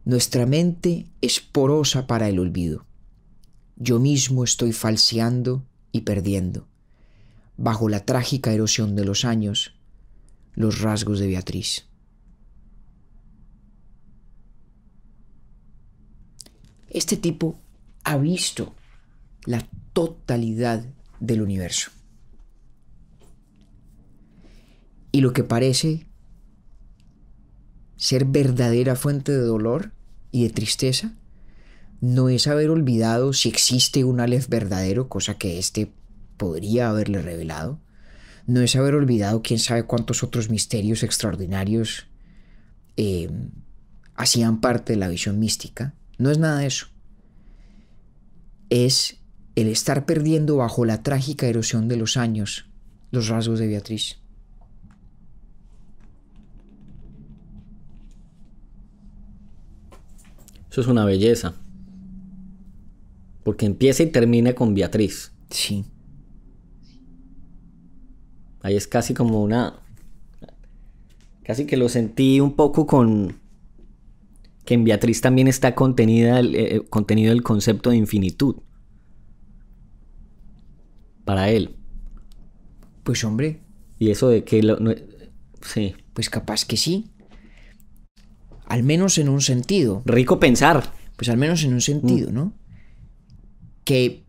Nuestra mente es porosa para el olvido. Yo mismo estoy falseando y perdiendo, bajo la trágica erosión de los años, los rasgos de Beatriz. Este tipo ha visto la totalidad del universo. Y lo que parece ser verdadera fuente de dolor y de tristeza no es haber olvidado si existe un Aleph verdadero, cosa que éste podría haberle revelado. No es haber olvidado quién sabe cuántos otros misterios extraordinarios hacían parte de la visión mística. No es nada de eso. Es el estar perdiendo bajo la trágica erosión de los años los rasgos de Beatriz. Eso es una belleza. Porque empieza y termina con Beatriz. Sí. Ahí es casi como una... Casi que lo sentí un poco con... Que en Beatriz también está contenido el concepto de infinitud. Para él. Pues hombre, Y eso de que... sí. pues capaz que sí. Al menos en un sentido. Rico pensar. Pues al menos en un sentido, ¿no? Que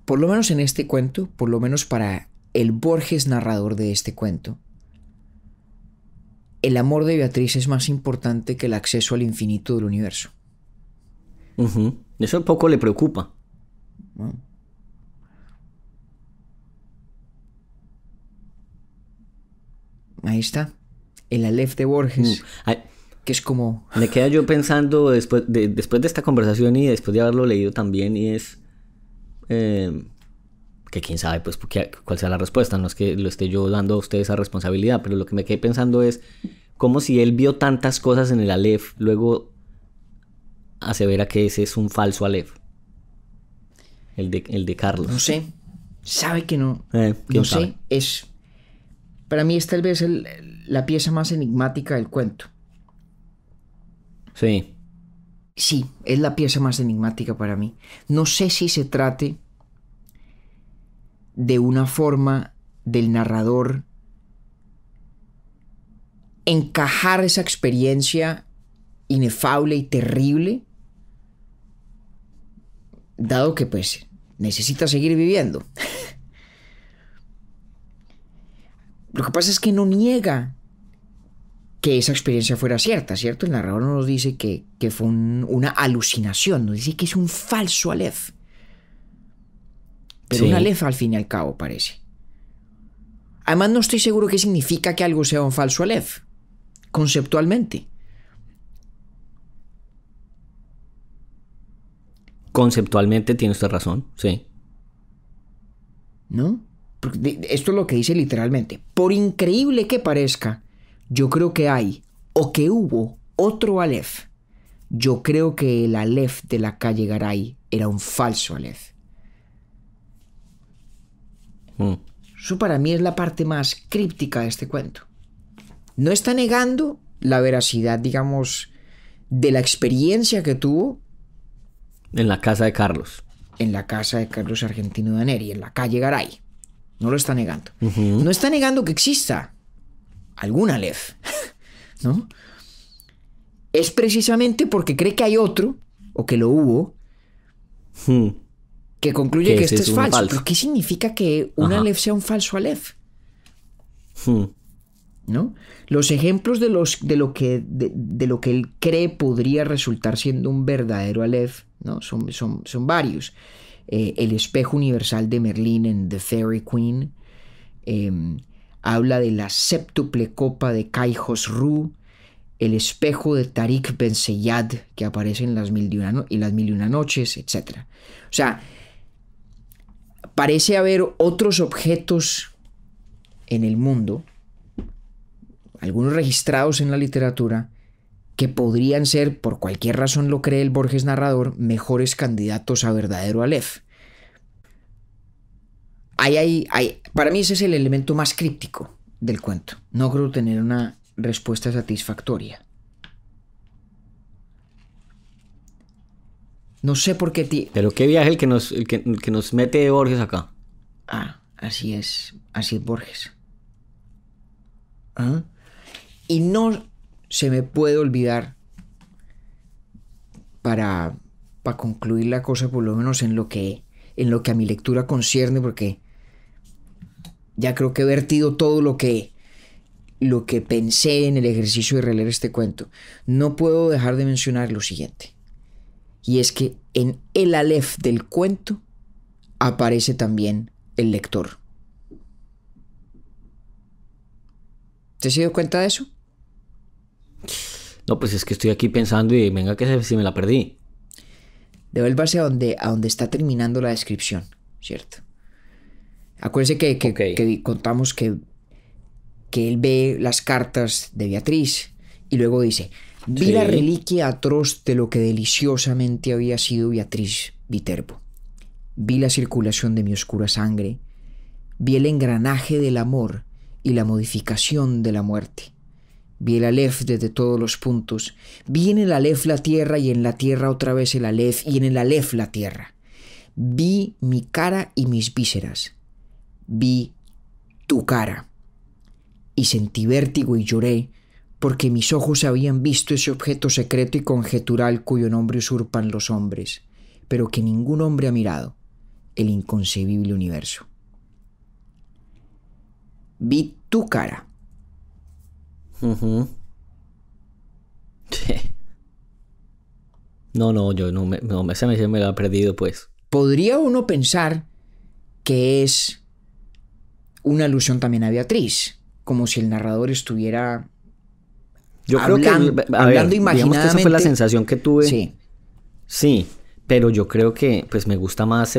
por lo menos en este cuento, por lo menos para el Borges narrador de este cuento, el amor de Beatriz es más importante que el acceso al infinito del universo. Ujú. Eso un poco le preocupa. ¿No? Ahí está. El Aleph de Borges, Ay, que es como... me queda yo pensando después de esta conversación y después de haberlo leído también, y es que quién sabe pues cuál sea la respuesta. No es que lo esté yo dando a usted esa responsabilidad, pero lo que me quedé pensando es como si él vio tantas cosas en el Aleph, luego asevera que ese es un falso Aleph, el de Carlos. No sé. Sabe que no. ¿Quién No sabe? sé. Es... Para mí es tal vez la pieza más enigmática del cuento. Sí. Sí, es la pieza más enigmática para mí. No sé si se trate de una forma del narrador encajar esa experiencia inefable y terrible, dado que pues necesita seguir viviendo. Lo que pasa es que no niega que esa experiencia fuera cierta, ¿cierto? El narrador no nos dice que fue una alucinación, nos dice que es un falso Aleph. Pero Sí. un Aleph al fin y al cabo parece. Además no estoy seguro qué significa que algo sea un falso Aleph, conceptualmente. Conceptualmente tiene usted razón, sí. ¿No? Porque esto es lo que dice literalmente. Por increíble que parezca, yo creo que hay o que hubo otro Aleph. Yo creo que el Aleph de la calle Garay era un falso Aleph. Eso para mí es la parte más críptica de este cuento. No está negando la veracidad, digamos, de la experiencia que tuvo En la casa de Carlos. en la casa de Carlos Argentino de Neri, en la calle Garay. No lo está negando. No está negando que exista algún Aleph, ¿no? Es precisamente porque cree que hay otro, o que lo hubo, que concluye que este es falso. ¿Pero qué significa que un Aleph sea un falso Aleph? ¿No? Los ejemplos de lo que él cree podría resultar siendo un verdadero Aleph, ¿no? Son varios. El espejo universal de Merlín en The Fairy Queen. Habla de la séptuple copa de Kai Khosrou. El espejo de Tariq Ben Seyad, que aparece en las Mil y Una Noches, etc. O sea, parece haber otros objetos en el mundo, algunos registrados en la literatura, que podrían ser, por cualquier razón lo cree el Borges narrador, mejores candidatos a verdadero Aleph. Para mí ese es el elemento más críptico del cuento. No creo tener una respuesta satisfactoria. No sé por qué... Pero qué viaje el que nos mete Borges acá. Así es Borges. ¿Ah? Y no se me puede olvidar, para concluir la cosa, por lo menos en lo que a mi lectura concierne, porque ya creo que he vertido todo lo que pensé en el ejercicio de releer este cuento. No puedo dejar de mencionar lo siguiente, y es que en el Aleph del cuento aparece también el lector. ¿Te has dado cuenta de eso? No, pues es que estoy aquí pensando y venga que si me la perdí. Devuélvase a donde está terminando la descripción, ¿cierto? Acuérdese que contamos que él ve las cartas de Beatriz y luego dice: vi la reliquia atroz de lo que deliciosamente había sido Beatriz Viterbo. Vi la circulación de mi oscura sangre, vi el engranaje del amor y la modificación de la muerte. Vi el Aleph desde todos los puntos. Vi en el Aleph la tierra y en la tierra otra vez el Aleph y en el Aleph la tierra. Vi mi cara y mis vísceras. Vi tu cara. Y sentí vértigo y lloré porque mis ojos habían visto ese objeto secreto y conjetural cuyo nombre usurpan los hombres, pero que ningún hombre ha mirado, el inconcebible universo. Vi tu cara. Sí. No, yo se me lo ha perdido, pues. Podría uno pensar que es una alusión también a Beatriz, como si el narrador estuviera hablando imaginadamente. Digamos que esa fue la sensación que tuve. Sí, pero yo creo que pues me gusta más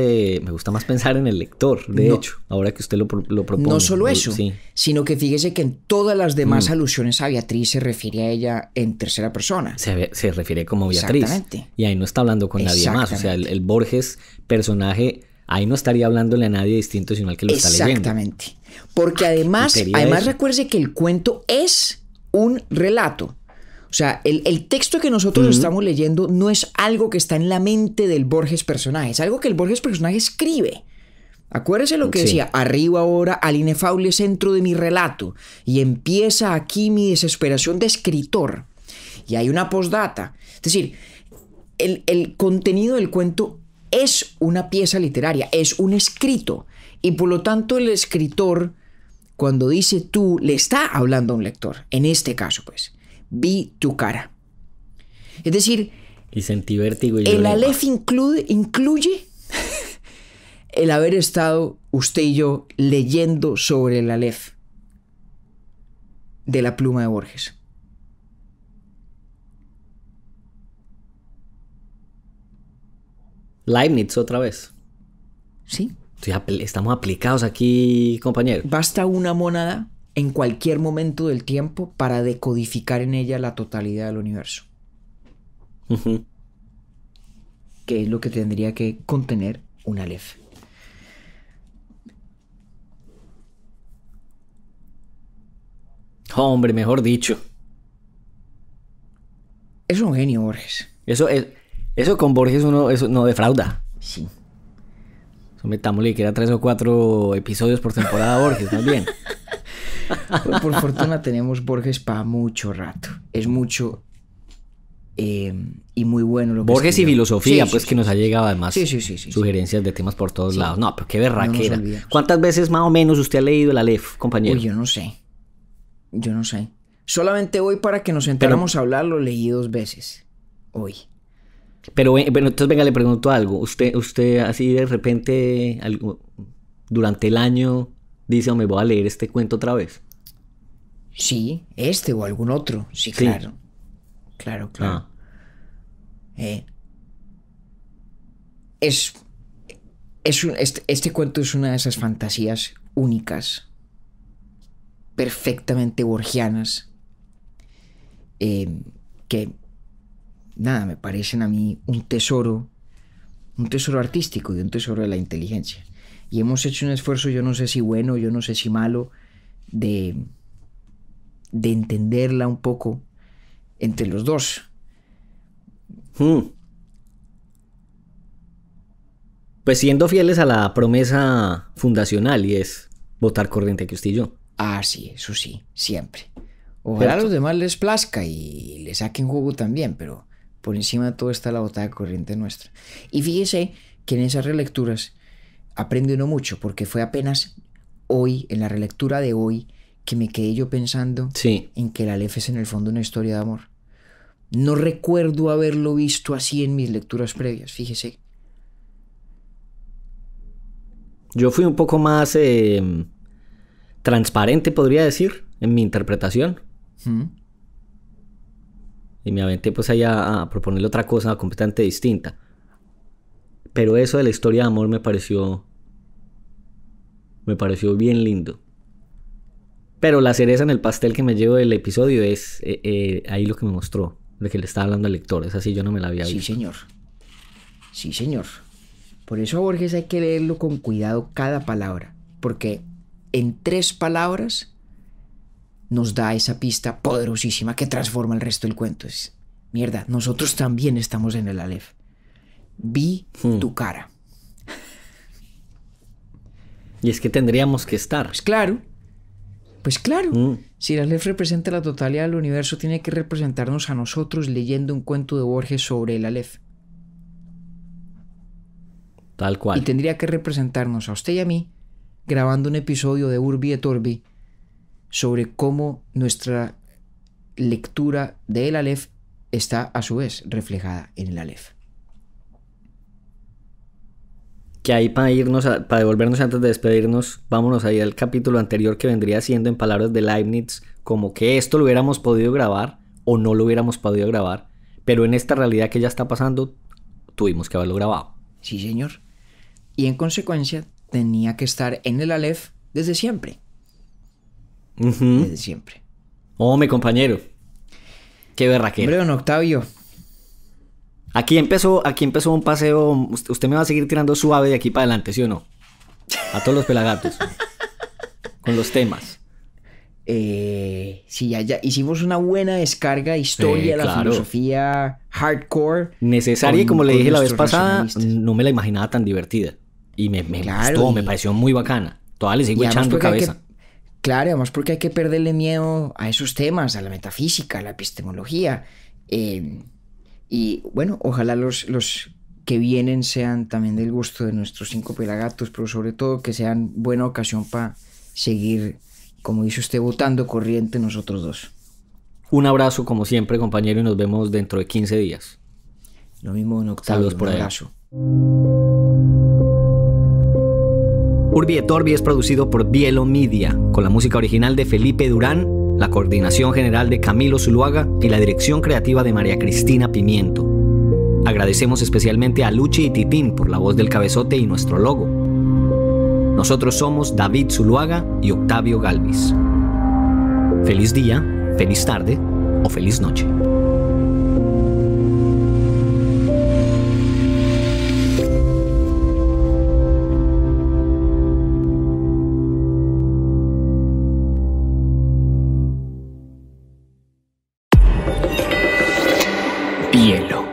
pensar en el lector, de hecho, ahora que usted lo propone. No solo eso, sino que fíjese que en todas las demás alusiones a Beatriz se refiere a ella en tercera persona. Se refiere como Beatriz. Exactamente. Y ahí no está hablando con nadie más. O sea, el Borges personaje ahí no estaría hablándole a nadie distinto, sino al que lo está leyendo. Exactamente. Porque además recuerde que el cuento es un relato. O sea, el texto que nosotros estamos leyendo no es algo que está en la mente del Borges personaje, es algo que el Borges personaje escribe. Acuérdese lo que decía: arriba ahora al inefable centro de mi relato, y empieza aquí mi desesperación de escritor. Y hay una postdata. Es decir, el contenido del cuento es una pieza literaria, es un escrito, y por lo tanto el escritor, cuando dice tú, le está hablando a un lector, en este caso pues. Vi tu cara. Es decir, Y sentí vértigo y el lloré. Aleph incluye el haber estado usted y yo leyendo sobre el Aleph de la pluma de Borges. Leibniz otra vez. ¿Sí? Estamos aplicados aquí, compañero. Basta una mónada en cualquier momento del tiempo para decodificar en ella la totalidad del universo. Ujú. Que es lo que tendría que contener un Aleph. Hombre, mejor dicho. Es un genio, Borges. Eso con Borges uno eso no defrauda. Sí. Eso metámosle que era 3 o 4 episodios por temporada Borges, más bien. Pero por fortuna tenemos Borges para mucho rato. Es mucho y muy bueno lo que Borges y escribió. filosofía, Sí, pues sí, que sí. nos ha llegado además Sí. sugerencias de temas por todos Sí. lados. No, pero qué No berraquera. nos olvidemos. ¿Cuántas veces más o menos usted ha leído el Aleph, compañero? Uy, yo no sé. Solamente hoy para que nos sentáramos a hablar lo leí 2 veces. Hoy. Pero bueno, entonces venga, le pregunto algo. ¿Usted así de repente durante el año dice, me voy a leer este cuento otra vez? Sí, este o algún otro. Sí, Sí. claro. Claro. Ah. Este cuento es una de esas fantasías únicas, perfectamente borgianas, que, nada, me parecen a mí un tesoro artístico y un tesoro de la inteligencia. Y hemos hecho un esfuerzo, yo no sé si bueno, yo no sé si malo, de entenderla un poco entre los dos. Pues siendo fieles a la promesa fundacional y es votar corriente que usted y yo. Ah, sí, eso sí, siempre. Ojalá a los demás les plazca y le saquen jugo también, pero por encima de todo está la botada corriente nuestra. Y fíjese que en esas relecturas aprende uno mucho, porque fue apenas hoy, en la relectura de hoy, que me quedé yo pensando Sí. en que el Aleph es en el fondo una historia de amor. No recuerdo haberlo visto así en mis lecturas previas, fíjese. Yo fui un poco más transparente, podría decir, en mi interpretación. ¿Mm? Y me aventé pues ahí a proponerle otra cosa completamente distinta. Pero eso de la historia de amor me pareció bien lindo. Pero la cereza en el pastel que me llevo del episodio es ahí lo que me mostró, de que le estaba hablando al lector. Es así, yo no me la había Sí, visto. señor. Sí, señor. Por eso a Borges hay que leerlo con cuidado cada palabra, porque en 3 palabras nos da esa pista poderosísima que transforma el resto del cuento. Es, mierda, nosotros también estamos en el Aleph. Vi tu cara. Y es que tendríamos que estar. Pues claro. Si el Aleph representa la totalidad del universo, tiene que representarnos a nosotros leyendo un cuento de Borges sobre el Aleph. Tal cual. Y tendría que representarnos a usted y a mí grabando un episodio de Urbi et Orbi sobre cómo nuestra lectura del Aleph está a su vez reflejada en el Aleph. Que ahí para devolvernos antes de despedirnos, vámonos ahí al capítulo anterior que vendría siendo en palabras de Leibniz, como que esto lo hubiéramos podido grabar o no lo hubiéramos podido grabar, pero en esta realidad que ya está pasando, tuvimos que haberlo grabado. Sí, señor. Y en consecuencia tenía que estar en el Aleph desde siempre. Desde siempre. Mi compañero. Qué berraquera. Hombre, don Octavio. Aquí empezó un paseo. Usted me va a seguir tirando suave de aquí para adelante, ¿sí o no? A todos los pelagatos. Con los temas. Sí, ya hicimos una buena descarga de historia de la claro. Filosofía hardcore. Necesaria, y como le dije la vez nuestros pasada, racionalistas. no me la imaginaba tan divertida. Y me Claro, gustó, y- me pareció muy bacana. Todavía le sigo Y además echando porque hay cabeza. Claro, además porque hay que perderle miedo a esos temas, a la metafísica, a la epistemología. Y bueno, ojalá los que vienen sean también del gusto de nuestros 5 pelagatos, pero sobre todo que sean buena ocasión para seguir, como dice usted, votando corriente nosotros dos. Un abrazo como siempre, compañero, y nos vemos dentro de 15 días. Lo mismo, don Octavio. Saludos por un allá. abrazo. Urbi et Orbi es producido por Bielo Media, con la música original de Felipe Durán, la coordinación general de Camilo Zuluaga y la dirección creativa de María Cristina Pimiento. Agradecemos especialmente a Luchi y Titín por la voz del cabezote y nuestro logo. Nosotros somos David Zuluaga y Octavio Galvis. Feliz día, feliz tarde o feliz noche. Bielo.